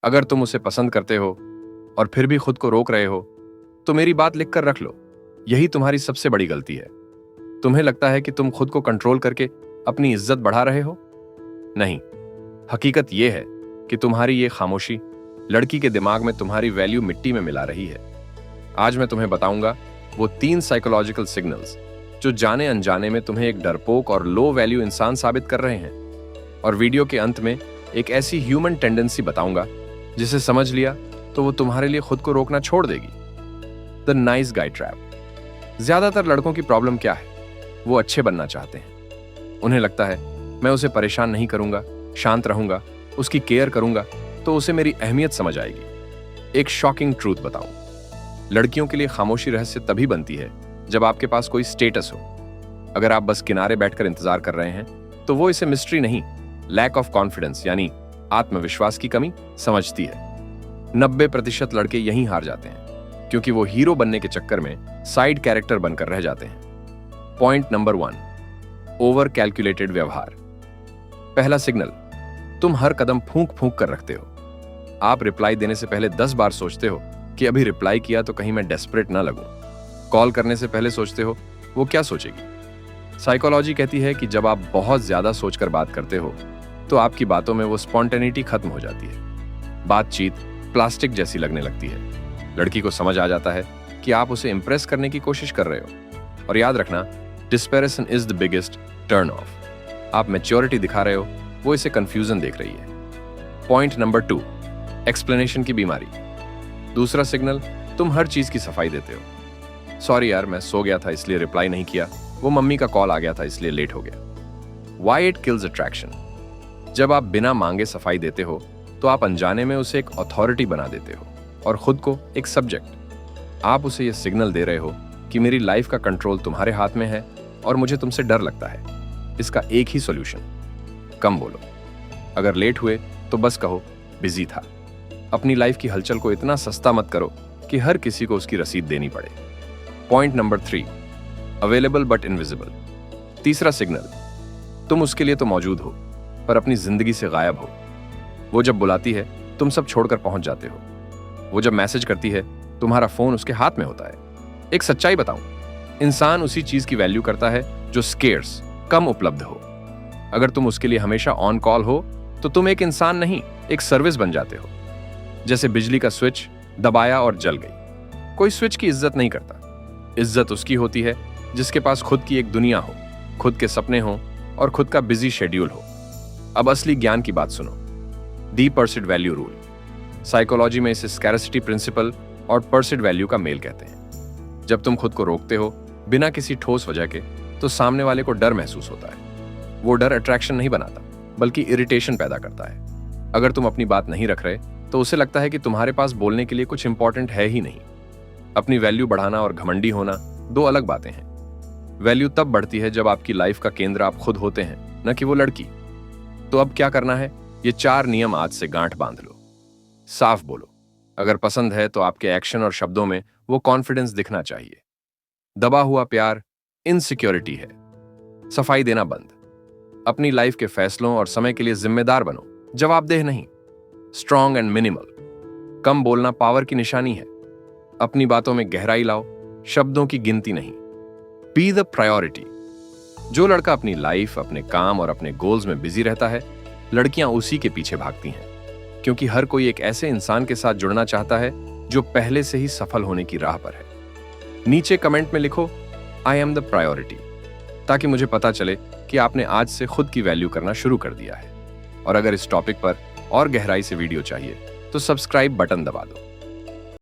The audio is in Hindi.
अगर तुम उसे पसंद करते हो और फिर भी खुद को रोक रहे हो, तो मेरी बात लिखकर रख लो। यही तुम्हारी सबसे बड़ी गलती है। तुम्हें लगता है कि तुम खुद को कंट्रोल करके अपनी इज्जत बढ़ा रहे हो। नहीं, हकीकत यह है कि तुम्हारी ये खामोशी लड़की के दिमाग में तुम्हारी वैल्यू मिट्टी में मिला रही है। आज मैं तुम्हें बताऊंगा वो 3 साइकोलॉजिकल सिग्नल्स जो जाने अनजाने में तुम्हें एक डरपोक और लो वैल्यू इंसान साबित कर रहे हैं। और वीडियो के अंत में एक ऐसी ह्यूमन टेंडेंसी बताऊंगा जिसे समझ लिया तो वो तुम्हारे लिए खुद को रोकना छोड़ देगी। The nice guy trap. ज्यादातर लड़कों की प्रॉब्लम क्या है? वो अच्छे बनना चाहते हैं। उन्हें लगता है मैं उसे परेशान नहीं करूंगा, शांत रहूंगा, उसकी केयर करूंगा तो उसे मेरी अहमियत समझ आएगी। एक शॉकिंग ट्रूथ बताऊं, लड़कियों के लिए खामोशी रहस्य तभी बनती है जब आपके पास कोई स्टेटस हो। अगर आप बस किनारे बैठकर इंतजार कर रहे हैं तो वो इसे मिस्ट्री नहीं, लैक ऑफ कॉन्फिडेंस यानी आत्मविश्वास की कमी समझती है। 90% लड़के यहीं हार जाते हैं क्योंकि वो हीरो बनने के चक्कर में साइड कैरेक्टर बनकर रह जाते हैं। पॉइंट नंबर 1, ओवर कैलकुलेटेड व्यवहार। पहला सिग्नल, तुम हर कदम फूंक फूंक कर रखते हो। आप रिप्लाई देने से पहले 10 बार सोचते हो कि अभी रिप्लाई किया तो कहीं मैं डेस्परेट ना लगूं। कॉल करने से पहले सोचते हो वो क्या सोचेगी। साइकोलॉजी कहती है कि जब आप बहुत ज्यादा सोचकर बात करते हो तो आपकी बातों में वो स्पॉन्टेनिटी खत्म हो जाती है। बातचीत प्लास्टिक जैसी लगने लगती है। लड़की को समझ आ जाता है कि आप उसे इंप्रेस करने की कोशिश कर रहे हो। और याद रखना, desperation is the biggest turn off. आप मैच्योरिटी दिखा रहे हो, वो इसे कंफ्यूजन देख रही है। पॉइंट नंबर 2, एक्सप्लेनेशन की बीमारी। दूसरा सिग्नल, तुम हर चीज की सफाई देते हो। सॉरी यार, मैं सो गया था इसलिए रिप्लाई नहीं किया, वो मम्मी का कॉल आ गया था इसलिए लेट हो गया। Why it kills attraction. जब आप बिना मांगे सफाई देते हो तो आप अनजाने में उसे एक अथॉरिटी बना देते हो और खुद को एक सब्जेक्ट। आप उसे यह सिग्नल दे रहे हो कि मेरी लाइफ का कंट्रोल तुम्हारे हाथ में है और मुझे तुमसे डर लगता है। इसका एक ही सॉल्यूशन, कम बोलो। अगर लेट हुए तो बस कहो बिजी था। अपनी लाइफ की हलचल को इतना सस्ता मत करो कि हर किसी को उसकी रसीद देनी पड़े। Point number 3, available but invisible. तीसरा सिग्नल, तुम उसके लिए तो मौजूद हो पर अपनी जिंदगी से गायब हो। वो जब बुलाती है तुम सब छोड़कर पहुंच जाते हो। वो जब मैसेज करती है तुम्हारा फोन उसके हाथ में होता है। एक सच्चाई बताऊं, इंसान उसी चीज की वैल्यू करता है जो स्केर्स, कम उपलब्ध हो। अगर तुम उसके लिए हमेशा ऑन कॉल हो तो तुम एक इंसान नहीं, एक सर्विस बन जाते हो। जैसे बिजली का स्विच दबाया और जल गई। कोई स्विच की इज्जत नहीं करता। इज्जत उसकी होती है जिसके पास खुद की एक दुनिया हो, खुद के सपने हो और खुद का बिजी शेड्यूल हो। अब असली ज्ञान की बात सुनो, दी परसिड वैल्यू रूल। साइकोलॉजी में इसे स्कैरसिटी प्रिंसिपल और परसिड वैल्यू का मेल कहते हैं। जब तुम खुद को रोकते हो बिना किसी ठोस वजह के तो सामने वाले को डर महसूस होता है। वो डर अट्रैक्शन नहीं बनाता बल्कि इरिटेशन पैदा करता है। अगर तुम अपनी बात नहीं रख रहे तो उसे लगता है कि तुम्हारे पास बोलने के लिए कुछ इंपॉर्टेंट है ही नहीं। अपनी वैल्यू बढ़ाना और घमंडी होना दो अलग बातें हैं। वैल्यू तब बढ़ती है जब आपकी लाइफ का केंद्र आप खुद होते हैं, न कि वो लड़की। तो अब क्या करना है? ये 4 नियम आज से गांठ बांध लो। साफ बोलो। अगर पसंद है तो आपके एक्शन और शब्दों में वो कॉन्फिडेंस दिखना चाहिए। दबा हुआ प्यार इनसिक्योरिटी है। सफाई देना बंद। अपनी लाइफ के फैसलों और समय के लिए जिम्मेदार बनो, जवाबदेह नहीं। Strong and minimal. कम बोलना पावर की निशानी है। अपनी बातों में गहराई लाओ, शब्दों की गिनती नहीं। Be the priority. जो लड़का अपनी लाइफ, अपने काम और अपने गोल्स में बिजी रहता है, लड़कियां उसी के पीछे भागती हैं। क्योंकि हर कोई एक ऐसे इंसान के साथ जुड़ना चाहता है जो पहले से ही सफल होने की राह पर है। नीचे कमेंट में लिखो आई एम द प्रायोरिटी, ताकि मुझे पता चले कि आपने आज से खुद की वैल्यू करना शुरू कर दिया है। और अगर इस टॉपिक पर और गहराई से वीडियो चाहिए तो सब्सक्राइब बटन दबा दो।